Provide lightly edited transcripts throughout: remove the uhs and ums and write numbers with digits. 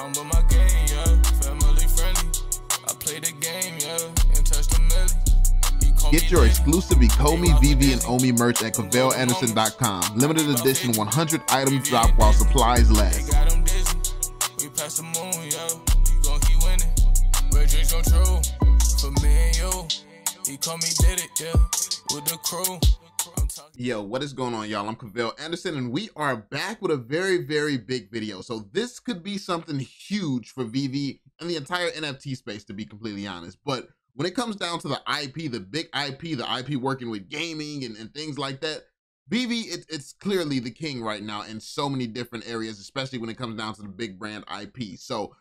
I'm with my game, yeah. Family friendly. I play the game, yeah. And touch the milli. Get your exclusive Ecomi, VeVe, and Omi merch at CavellAnderson.com. Limited edition 100 items drop while supplies last. We pass the moon, yo. You gon' keep winning. Red dreams come true. For me and you. Ecomi did it, yeah. With the crew. Yo, what is going on, y'all? I'm Cavell Anderson, and we are back with a very, very big video. So this could be something huge for VeVe and the entire NFT space, to be completely honest. But when it comes down to the IP, the big IP, the IP working with gaming and things like that, VeVe, it's clearly the king right now in so many different areas, especially when it comes down to the big brand IP. So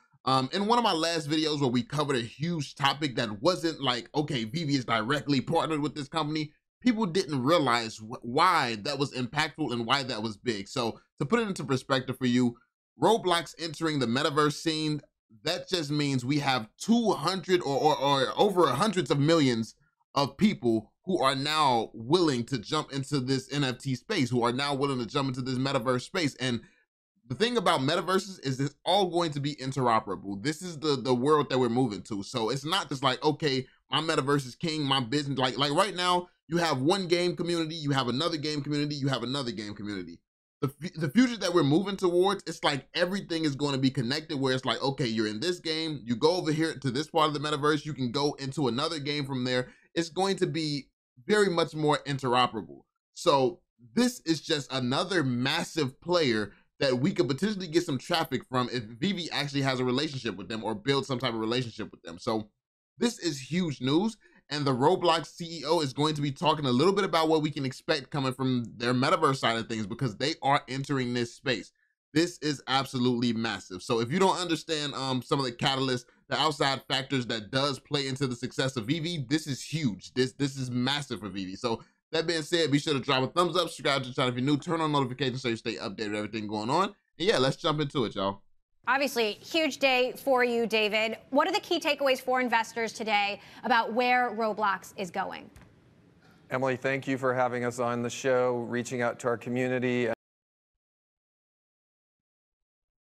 in one of my last videos where we covered a huge topic that wasn't like, okay, VeVe is directly partnered with this company, people didn't realize why that was impactful and why that was big. So to put it into perspective for you, Roblox entering the metaverse scene, that just means we have 200 or over hundreds of millions of people who are now willing to jump into this NFT space, who are now willing to jump into this metaverse space. And the thing about metaverses is it's all going to be interoperable. This is the world that we're moving to. So it's not just like, okay, my metaverse is king, my business, like right now, you have one game community, you have another game community, you have another game community. The future that we're moving towards, it's like everything is going to be connected, where it's like, okay, you're in this game, you go over here to this part of the metaverse, you can go into another game from there. It's going to be very much more interoperable. So this is just another massive player that we could potentially get some traffic from if VeVe actually has a relationship with them or build some type of relationship with them. So this is huge news. And the Roblox CEO is going to be talking a little bit about what we can expect coming from their metaverse side of things, because they are entering this space. This is absolutely massive. So if you don't understand some of the catalysts, the outside factors that does play into the success of VeVe, this is huge. This is massive for VeVe. So that being said, be sure to drop a thumbs up, subscribe to the channel if you're new, turn on notifications so you stay updated with everything going on. And yeah, let's jump into it, y'all. Obviously, huge day for you, David. What are the key takeaways for investors today about where Roblox is going? Emily, thank you for having us on the show, reaching out to our community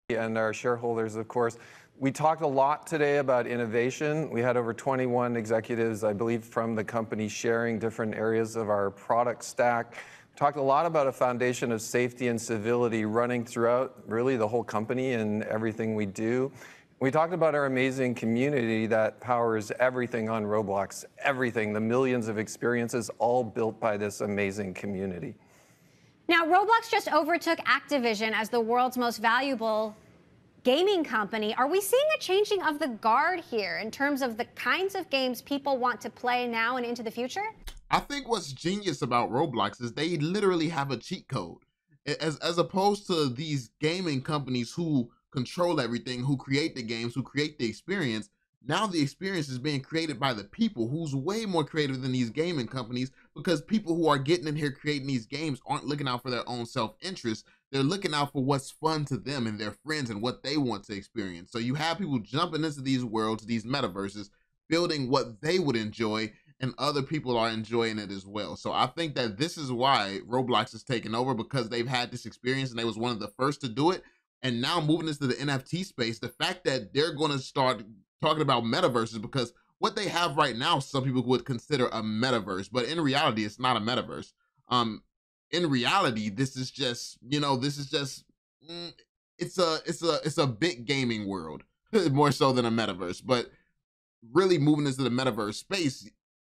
and our shareholders, of course. We talked a lot today about innovation. We had over 21 executives, I believe, from the company sharing different areas of our product stack. Talked a lot about a foundation of safety and civility running throughout really the whole company and everything we do. We talked about our amazing community that powers everything on Roblox, everything, the millions of experiences, all built by this amazing community. Now, Roblox just overtook Activision as the world's most valuable gaming company. Are we seeing a changing of the guard here in terms of the kinds of games people want to play now and into the future? I think what's genius about Roblox is they literally have a cheat code. As opposed to these gaming companies who control everything, who create the games, who create the experience, now the experience is being created by the people, who's way more creative than these gaming companies, because people who are getting in here creating these games aren't looking out for their own self-interest. They're looking out for what's fun to them and their friends and what they want to experience. So you have people jumping into these worlds, these metaverses, building what they would enjoy, and other people are enjoying it as well. So I think that this is why Roblox is taking over, because they've had this experience and they was one of the first to do it. And now moving into the NFT space, the fact that they're going to start talking about metaverses, because what they have right now, some people would consider a metaverse, but in reality, it's not a metaverse. In reality, this is just, you know, this is just, it's a big gaming world, more so than a metaverse. But really moving into the metaverse space,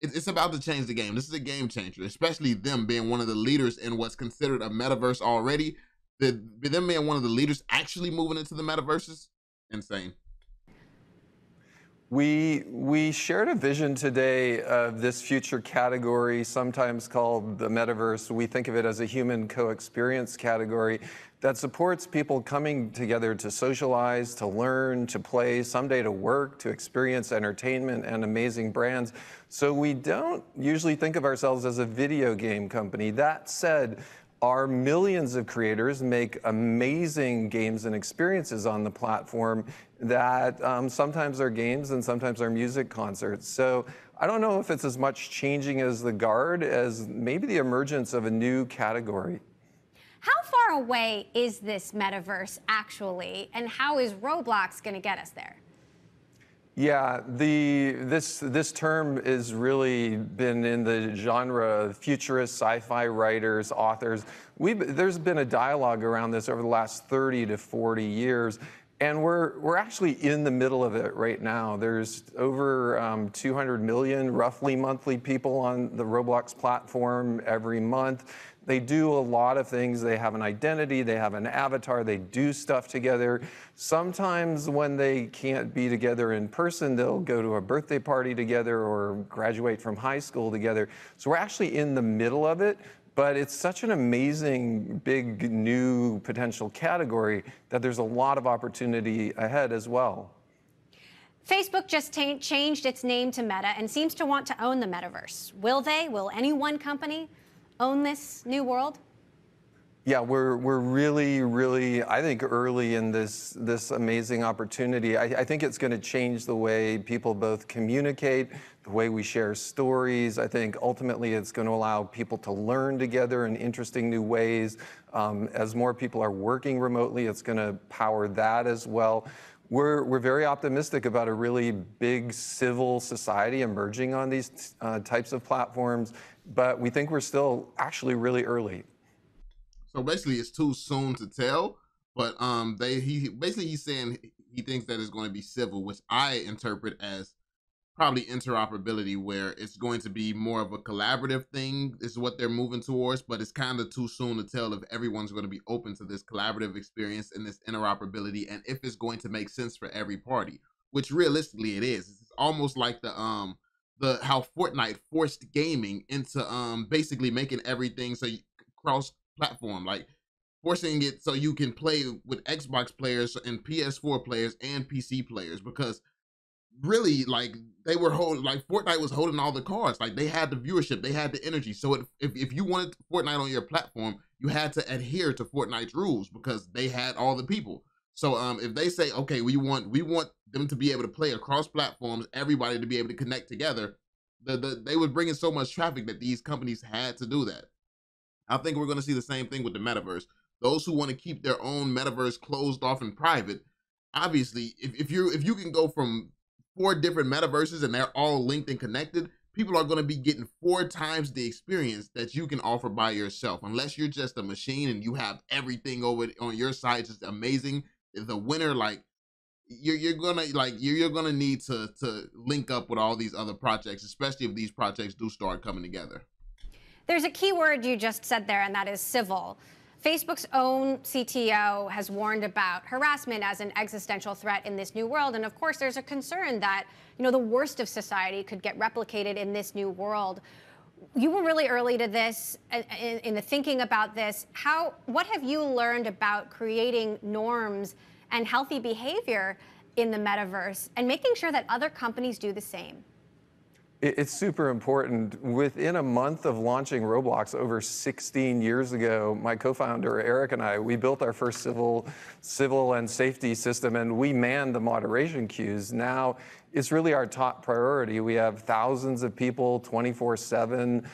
it's about to change the game. This is a game changer, especially them being one of the leaders in what's considered a metaverse already. Them being one of the leaders actually moving into the metaverses, insane. We shared a vision today of this future category, sometimes called the metaverse. We think of it as a human co-experience category that supports people coming together to socialize, to learn, to play, someday to work, to experience entertainment and amazing brands. So we don't usually think of ourselves as a video game company. That said, our millions of creators make amazing games and experiences on the platform that sometimes are games and sometimes are music concerts. So I don't know if it's as much changing as the guard as maybe the emergence of a new category. How far away is this metaverse actually, and how is Roblox going to get us there? Yeah, this term has really been in the genre of futurist sci-fi writers, authors. There's been a dialogue around this over the last 30 to 40 years, and we're actually in the middle of it right now. There's over 200 million, roughly, monthly people on the Roblox platform every month. They do a lot of things. They have an identity, they have an avatar, they do stuff together. Sometimes when they can't be together in person, they'll go to a birthday party together or graduate from high school together. So we're actually in the middle of it, but it's such an amazing, big, new potential category that there's a lot of opportunity ahead as well. Facebook just changed its name to Meta and seems to want to own the metaverse. Will they? Will any one company own this new world? Yeah, we're really, I think, early in this amazing opportunity. I think it's going to change the way people both communicate, the way we share stories. I think ultimately it's going to allow people to learn together in interesting new ways. As more people are working remotely, it's going to power that as well. We're very optimistic about a really big civil society emerging on these types of platforms, but we think we're still actually really early. So basically, it's too soon to tell. But he's saying he thinks that it's going to be civil, which I interpret as probably interoperability, where it's going to be more of a collaborative thing is what they're moving towards. But it's kind of too soon to tell if everyone's going to be open to this collaborative experience and this interoperability, and if it's going to make sense for every party, which realistically it is. It's almost like how Fortnite forced gaming into basically making everything so cross platform, like forcing it so you can play with Xbox players and PS4 players and PC players, because really, like, they were holding, like, Fortnite was holding all the cards. Like, they had the viewership, they had the energy. So if you wanted Fortnite on your platform, you had to adhere to Fortnite's rules because they had all the people. So if they say, okay, we want them to be able to play across platforms, everybody to be able to connect together, they would bring in so much traffic that these companies had to do that. I think we're going to see the same thing with the metaverse. Those who want to keep their own metaverse closed off and private, obviously, if you can go from 4 different metaverses and they're all linked and connected, people are going to be getting 4 times the experience that you can offer by yourself. Unless you're just a machine and you have everything over on your side, just amazing. The winner, like, you're gonna need to link up with all these other projects, especially if these projects do start coming together. There's a key word you just said there, and that is civil. Facebook's own CTO has warned about harassment as an existential threat in this new world. And of course, there's a concern that, the worst of society could get replicated in this new world. You were really early to this, in the thinking about this. What have you learned about creating norms and healthy behavior in the metaverse and making sure that other companies do the same? It's super important. Within a month of launching Roblox over 16 years ago, my co-founder Eric and I, we built our first civil and safety system, and we manned the moderation queues. Now it's really our top priority. We have thousands of people 24/7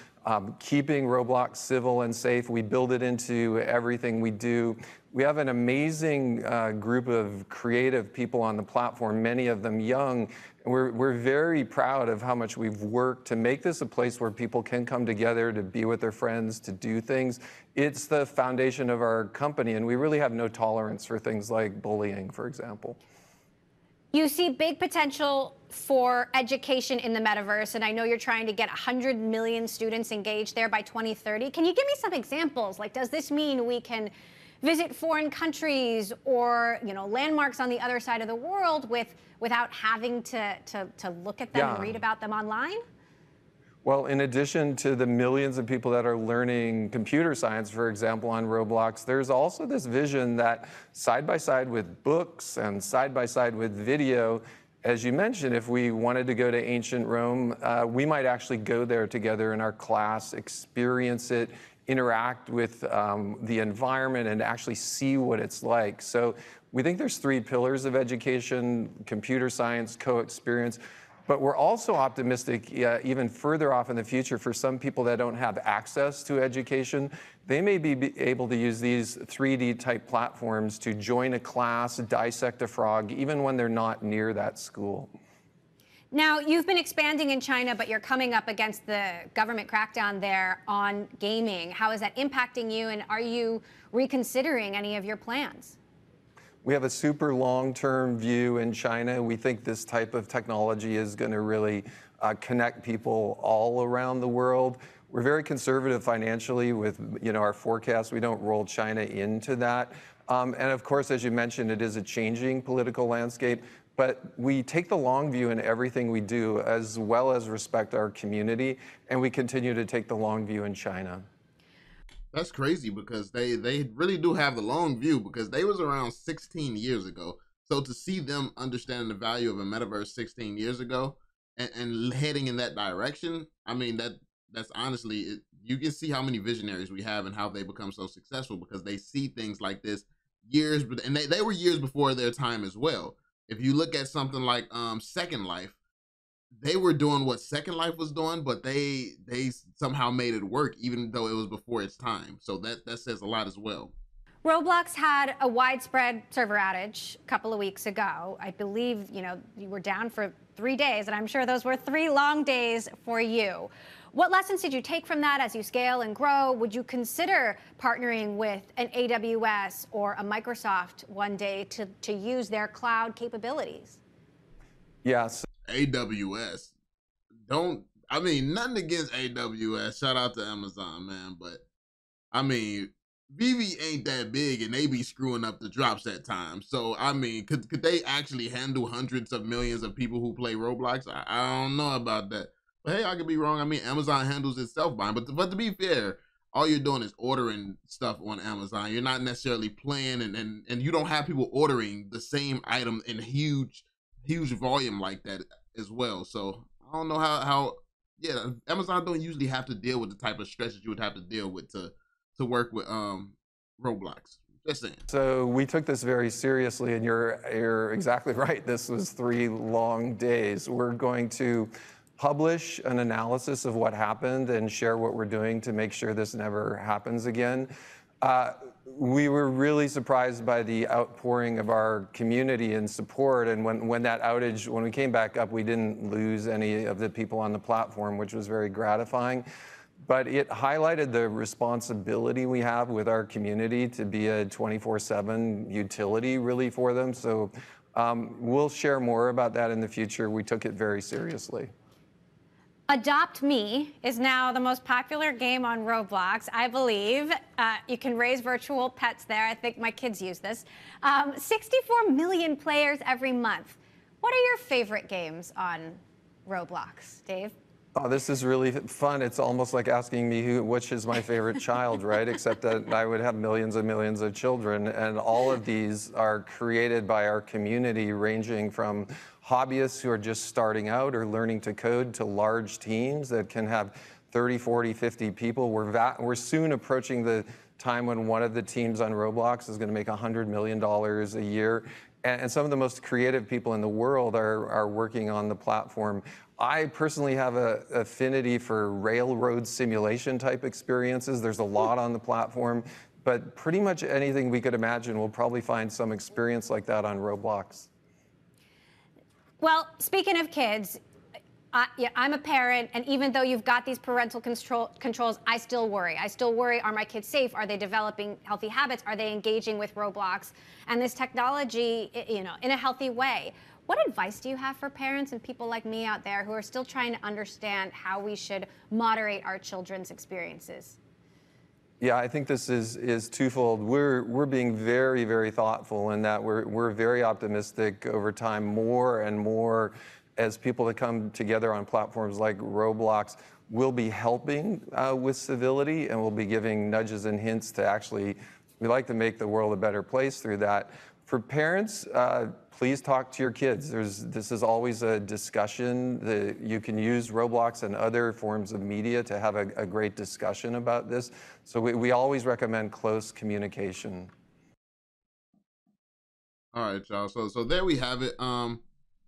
keeping Roblox civil and safe. We build it into everything we do. We have an amazing group of creative people on the platform, many of them young. And we're very proud of how much we've worked to make this a place where people can come together to be with their friends, to do things. It's the foundation of our company, and we really have no tolerance for things like bullying, for example. You see big potential for education in the metaverse, and I know you're trying to get 100 million students engaged there by 2030. Can you give me some examples? Like, does this mean we can visit foreign countries or landmarks on the other side of the world without having to look at them and read about them online? Well, in addition to the millions of people that are learning computer science, for example, on Roblox, there's also this vision that side by side with books and side by side with video, as you mentioned, if we wanted to go to ancient Rome, we might actually go there together in our class, experience it, interact with the environment, and actually see what it's like. So we think there's 3 pillars of education: computer science, co-experience. But we're also optimistic even further off in the future for some people that don't have access to education. They may be able to use these 3D type platforms to join a class, dissect a frog, even when they're not near that school. Now, you've been expanding in China, but you're coming up against the government crackdown there on gaming. How is that impacting you, and are you reconsidering any of your plans? We have a super long-term view in China. We think this type of technology is going to really connect people all around the world. We're very conservative financially with our forecast. We don't roll China into that. And of course, as you mentioned, it is a changing political landscape. But we take the long view in everything we do, as well as respect our community, and we continue to take the long view in China. That's crazy because they really do have the long view, because they was around 16 years ago. So to see them understanding the value of a metaverse 16 years ago and heading in that direction, I mean, that's honestly, you can see how many visionaries we have and how they become so successful, because they see things like this years, and they were years before their time as well. If you look at something like Second Life, they were doing what Second Life was doing, but they somehow made it work, even though it was before its time. So that says a lot as well. Roblox had a widespread server outage a couple of weeks ago. I believe, you were down for 3 days, and I'm sure those were 3 long days for you. What lessons did you take from that as you scale and grow? Would you consider partnering with an AWS or a Microsoft one day to use their cloud capabilities? Yes. AWS. I mean, nothing against AWS. Shout out to Amazon, man. But, I mean, VeVe ain't that big, and they be screwing up the drops at times. So, I mean, could they actually handle hundreds of millions of people who play Roblox? I don't know about that. But hey, I could be wrong. I mean, Amazon handles itself buying. But to be fair, all you're doing is ordering stuff on Amazon. You're not necessarily playing, and you don't have people ordering the same item in huge volume like that as well. So I don't know how Amazon don't usually have to deal with the type of stress that you would have to deal with to work with Roblox. Just saying. So we took this very seriously, and you're exactly right. This was 3 long days. We're going to publish an analysis of what happened and share what we're doing to make sure this never happens again. We were really surprised by the outpouring of our community and support, and when we came back up, we didn't lose any of the people on the platform, which was very gratifying. But it highlighted the responsibility we have with our community to be a 24/7 utility really for them. So we'll share more about that in the future. We took it very seriously. Adopt Me is now the most popular game on Roblox, I believe. You can raise virtual pets there. I think my kids use this. 64 million players every month. What are your favorite games on Roblox, Dave? Oh, this is really fun. It's almost like asking me which is my favorite child, right? Except that I would have millions and millions of children, and all of these are created by our community, ranging from hobbyists who are just starting out or learning to code to large teams that can have 30, 40, 50 people. We're soon approaching the time when one of the teams on Roblox is going to make $100 million a year. And some of the most creative people in the world are working on the platform. I personally have an affinity for railroad simulation type experiences. There's a lot on the platform, but pretty much anything we could imagine, we'll probably find some experience like that on Roblox. Well, speaking of kids, I'm a parent, and even though you've got these parental controls, I still worry. I still worry, are my kids safe? Are they developing healthy habits? Are they engaging with Roblox and this technology, in a healthy way? What advice do you have for parents and people like me out there who are still trying to understand how we should moderate our children's experiences? Yeah, I think this is twofold. We're being very, very thoughtful in that we're very optimistic over time, more and more as people that come together on platforms like Roblox will be helping with civility, and we'll be giving nudges and hints to actually, we like to make the world a better place through that. For parents, please talk to your kids. This is always a discussion. You can use Roblox and other forms of media to have a great discussion about this. So we always recommend close communication. All right, y'all. So there we have it.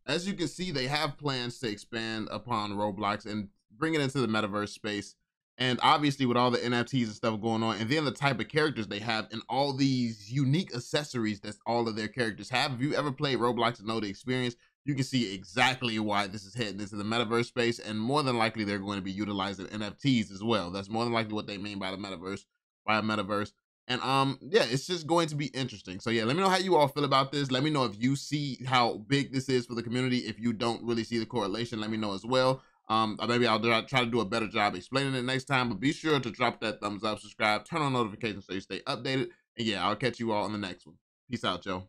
as you can see, they have plans to expand upon Roblox and bring it into the metaverse space. And obviously with all the NFTs and stuff going on, and then the type of characters they have and all these unique accessories that all of their characters have. If you ever played Roblox and know the experience, you can see exactly why this is heading into the metaverse space, and more than likely they're going to be utilizing NFTs as well. That's more than likely what they mean by the metaverse, by a metaverse. And yeah, it's just going to be interesting. So yeah, let me know how you all feel about this. Let me know if you see how big this is for the community. If you don't really see the correlation, let me know as well. Maybe I'll try to do a better job explaining it next time, but be sure to drop that thumbs up, subscribe, turn on notifications so you stay updated. And yeah, I'll catch you all on the next one. Peace out, y'all.